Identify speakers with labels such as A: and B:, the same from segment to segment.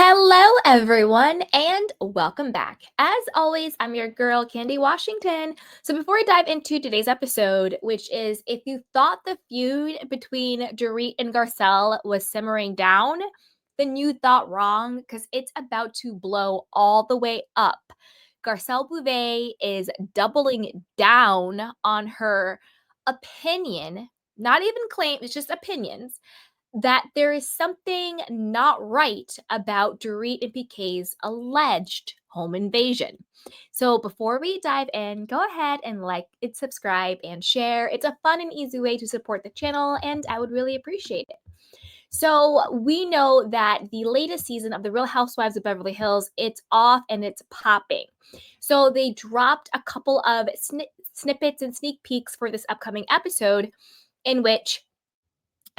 A: Hello, everyone, and welcome back. As always, I'm your girl, Candy Washington. So, before I dive into today's episode, which is if you thought the feud between Dorit and Garcelle was simmering down, then you thought wrong because it's about to blow all the way up. Garcelle Beauvais is doubling down on her opinion, not even claim, it's just opinions that there is something not right about Dorit and PK's alleged home invasion. So before we dive in, go ahead and like and subscribe and share. It's a fun and easy way to support the channel, and I would really appreciate it. So we know that the latest season of The Real Housewives of Beverly Hills, it's off and it's popping. So they dropped a couple of snippets and sneak peeks for this upcoming episode in which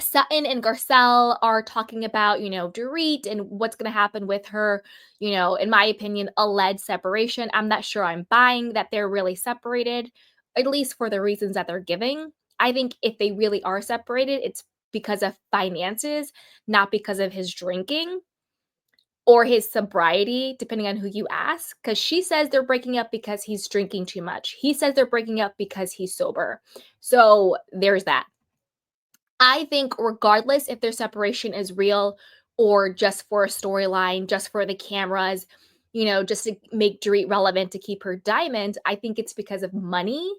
A: Sutton and Garcelle are talking about, Dorit and what's going to happen with her, in my opinion, alleged separation. I'm not sure I'm buying that they're really separated, at least for the reasons that they're giving. I think if they really are separated, it's because of finances, not because of his drinking or his sobriety, depending on who you ask. Because she says they're breaking up because he's drinking too much. He says they're breaking up because he's sober. So there's that. I think regardless if their separation is real or just for a storyline, just for the cameras, just to make Dorit relevant to keep her diamond, I think it's because of money,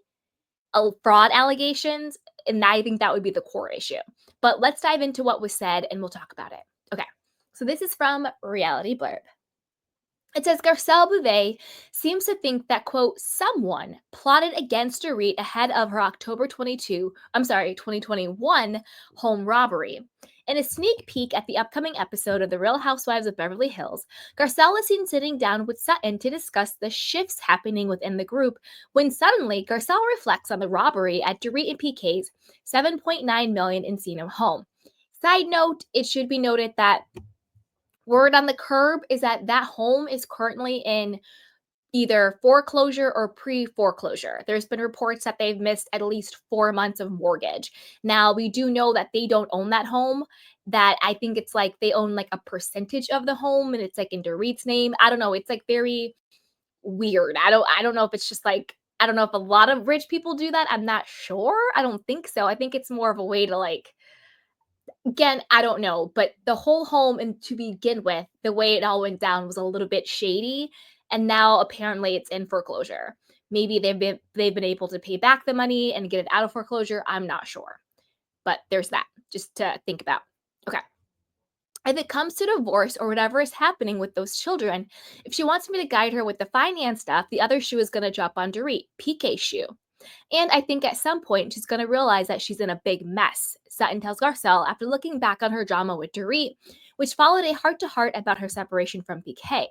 A: fraud allegations, and I think that would be the core issue. But let's dive into what was said and we'll talk about it. Okay, so this is from Reality Blurb. It says Garcelle Beauvais seems to think that, quote, someone plotted against Dorit ahead of her October 2021 home robbery. In a sneak peek at the upcoming episode of The Real Housewives of Beverly Hills, Garcelle is seen sitting down with Sutton to discuss the shifts happening within the group when suddenly Garcelle reflects on the robbery at Dorit and PK's $7.9 million Encino home. Side note, it should be noted that word on the curb is that that home is currently in either foreclosure or pre-foreclosure. There's been reports that they've missed at least 4 months of mortgage. Now, we do know that they don't own that home, that I think it's like they own like a percentage of the home and it's like in Dorit's name. I don't know. It's like very weird. I don't know if it's just like I don't know if a lot of rich people do that. I'm not sure. I don't think so. I think it's more of a way to like again, I don't know, but the whole home and to begin with, the way it all went down was a little bit shady, and now apparently it's in foreclosure. Maybe they've been able to pay back the money and get it out of foreclosure. I'm not sure. But there's that just to think about. Okay. If it comes to divorce or whatever is happening with those children, if she wants me to guide her with the finance stuff, the other shoe is going to drop on Dorit, PK's shoe. And I think at some point she's going to realize that she's in a big mess, Sutton tells Garcelle after looking back on her drama with Dorit, which followed a heart-to-heart about her separation from PK.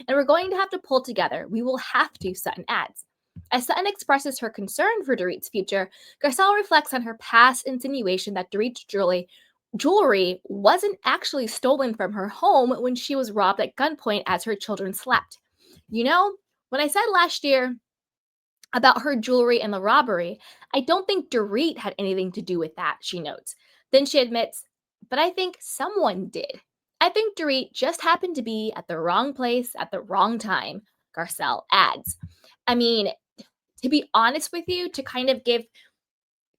A: And we're going to have to pull together. We will have to, Sutton adds. As Sutton expresses her concern for Dorit's future, Garcelle reflects on her past insinuation that Dorit's jewelry wasn't actually stolen from her home when she was robbed at gunpoint as her children slept. When I said last year about her jewelry and the robbery, I don't think Dorit had anything to do with that, she notes. Then she admits, but I think someone did. I think Dorit just happened to be at the wrong place at the wrong time, Garcelle adds. I mean, to be honest with you, to kind of give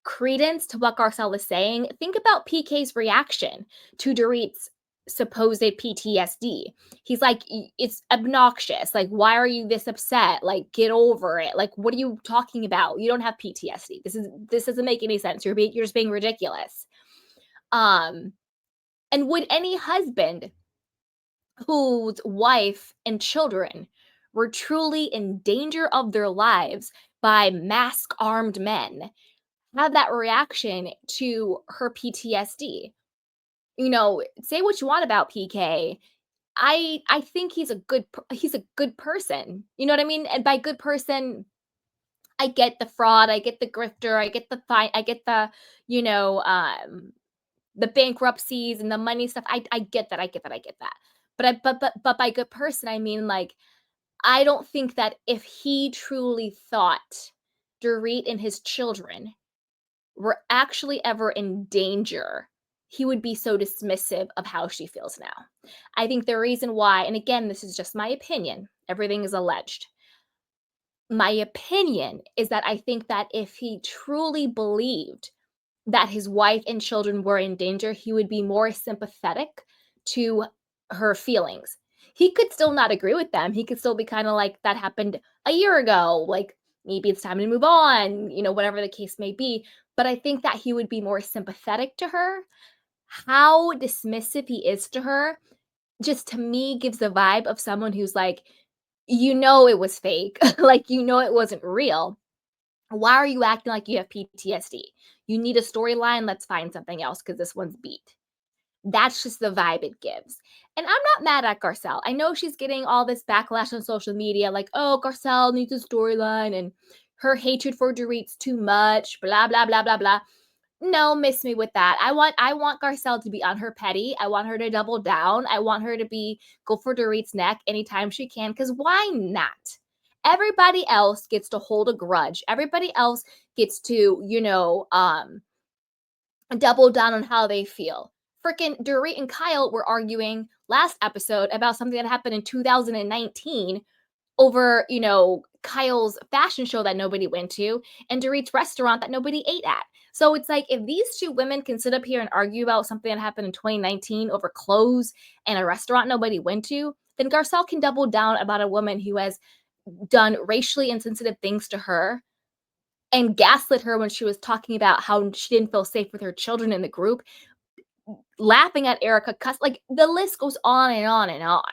A: credence to what Garcelle is saying, think about PK's reaction to Dorit's supposed PTSD. He's like, it's obnoxious. Like, why are you this upset? Like, get over it. Like, what are you talking about? You don't have PTSD. This doesn't make any sense. You're just being ridiculous. And would any husband whose wife and children were truly in danger of their lives by mask-armed men have that reaction to her PTSD? Say what you want about PK. I think he's a good person. You know what I mean? And by good person, I get the fraud, I get the grifter, I get the fine, I get the bankruptcies and the money stuff. I get that. I get that. I get that. But by good person, I mean like I don't think that if he truly thought Dorit and his children were actually ever in danger, he would be so dismissive of how she feels now. I think the reason why, and again, this is just my opinion, everything is alleged. My opinion is that I think that if he truly believed that his wife and children were in danger, he would be more sympathetic to her feelings. He could still not agree with them. He could still be kind of like, that happened a year ago. Like, maybe it's time to move on, whatever the case may be. But I think that he would be more sympathetic to her. How dismissive he is to her, just to me gives the vibe of someone who's like, it was fake. Like, it wasn't real. Why are you acting like you have PTSD? You need a storyline, let's find something else because this one's beat. That's just the vibe it gives. And I'm not mad at Garcelle. I know she's getting all this backlash on social media, like, oh, Garcelle needs a storyline and her hatred for Dorit's too much, blah, blah, blah, blah, blah. No, miss me with that. I want Garcelle to be on her petty. I want her to double down. I want her to go for Dorit's neck anytime she can, because why not? Everybody else gets to hold a grudge. Everybody else gets to, double down on how they feel. Freaking Dorit and Kyle were arguing last episode about something that happened in 2019 over, Kyle's fashion show that nobody went to and Dorit's restaurant that nobody ate at. So it's like, if these two women can sit up here and argue about something that happened in 2019 over clothes and a restaurant nobody went to, then Garcelle can double down about a woman who has done racially insensitive things to her and gaslit her when she was talking about how she didn't feel safe with her children in the group, laughing at Erica, like, the list goes on and on and on.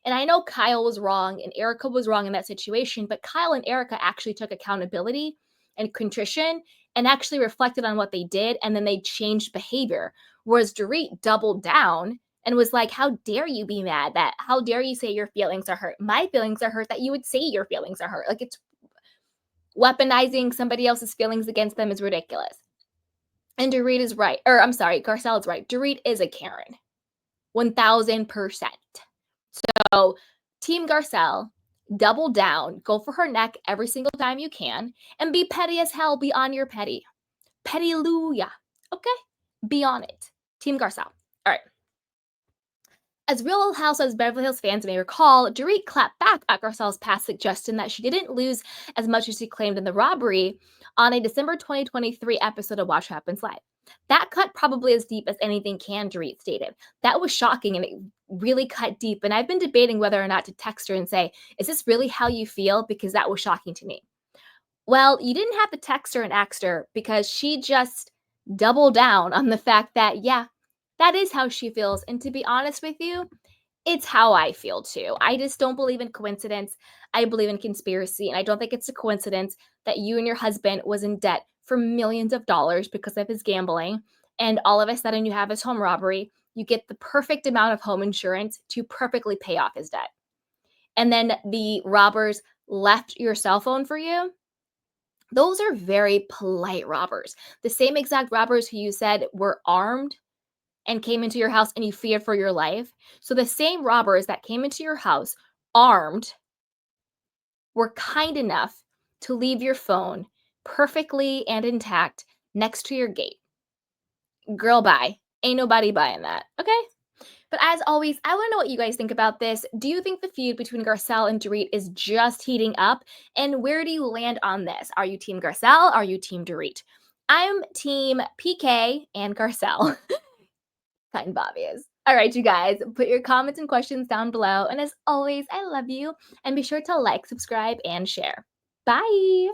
A: And I know Kyle was wrong and Erica was wrong in that situation, but Kyle and Erica actually took accountability and contrition and actually reflected on what they did, and then they changed behavior. Whereas Dorit doubled down and was like, how dare you be mad? How dare you say your feelings are hurt? My feelings are hurt that you would say your feelings are hurt. Like, it's weaponizing somebody else's feelings against them is ridiculous. And Dorit is right. Or I'm sorry, Garcelle is right. Dorit is a Karen. 1000%. So, Team Garcelle, double down, go for her neck every single time you can, and be petty as hell. Be on your petty. Petty-luya. Okay? Be on it. Team Garcelle. All right. As Real Housewives of Beverly Hills fans may recall, Dorit clapped back at Garcelle's past suggestion that she didn't lose as much as she claimed in the robbery on a December 2023 episode of Watch What Happens Live. That cut probably as deep as anything can, Dorit stated. That was shocking and it really cut deep. And I've been debating whether or not to text her and say, is this really how you feel? Because that was shocking to me. Well, you didn't have to text her and ask her because she just doubled down on the fact that, yeah, that is how she feels. And to be honest with you, it's how I feel too. I just don't believe in coincidence. I believe in conspiracy. And I don't think it's a coincidence that you and your husband was in debt for millions of dollars because of his gambling. And all of a sudden you have his home robbery. You get the perfect amount of home insurance to perfectly pay off his debt. And then the robbers left your cell phone for you. Those are very polite robbers. The same exact robbers who you said were armed and came into your house and you feared for your life. So the same robbers that came into your house armed were kind enough to leave your phone perfectly and intact next to your gate. Girl, bye. Ain't nobody buying that. Okay? But as always, I want to know what you guys think about this. Do you think the feud between Garcelle and Dorit is just heating up? And where do you land on this? Are you Team Garcelle? Are you Team Dorit? I'm Team PK and Garcelle. Kind of obvious. All right, you guys, put your comments and questions down below. And as always, I love you. And be sure to like, subscribe, and share. Bye.